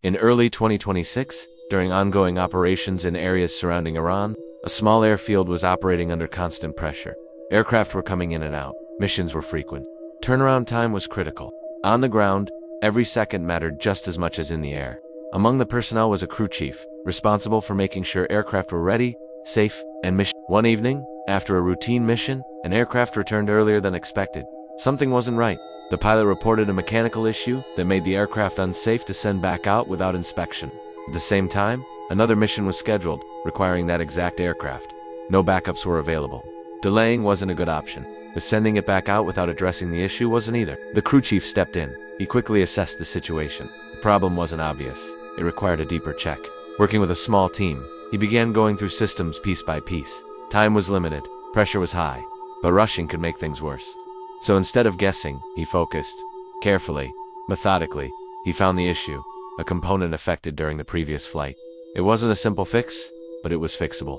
In early 2026, during ongoing operations in areas surrounding Iran, a small airfield was operating under constant pressure. Aircraft were coming in and out. Missions were frequent. Turnaround time was critical. On the ground, every second mattered just as much as in the air. Among the personnel was a crew chief, responsible for making sure aircraft were ready, safe, and mission. One evening, after a routine mission, an aircraft returned earlier than expected. Something wasn't right. The pilot reported a mechanical issue that made the aircraft unsafe to send back out without inspection. At the same time, another mission was scheduled, requiring that exact aircraft. No backups were available. Delaying wasn't a good option, but sending it back out without addressing the issue wasn't either. The crew chief stepped in. He quickly assessed the situation. The problem wasn't obvious. It required a deeper check. Working with a small team, he began going through systems piece by piece. Time was limited, pressure was high, but rushing could make things worse. So instead of guessing, he focused. Carefully, methodically, he found the issue, a component affected during the previous flight. It wasn't a simple fix, but it was fixable.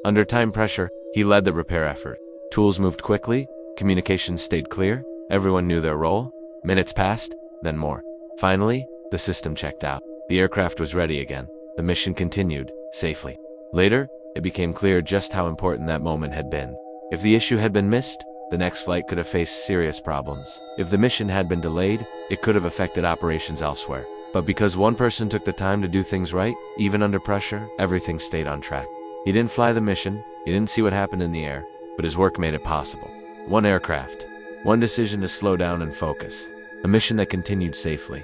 Under time pressure, he led the repair effort. Tools moved quickly, communications stayed clear, everyone knew their role. Minutes passed, then more. Finally, the system checked out. The aircraft was ready again. The mission continued, safely. Later, it became clear just how important that moment had been. If the issue had been missed, the next flight could have faced serious problems. If the mission had been delayed, it could have affected operations elsewhere. But because one person took the time to do things right, even under pressure, everything stayed on track. He didn't fly the mission, he didn't see what happened in the air, but his work made it possible. One aircraft, one decision to slow down and focus. A mission that continued safely.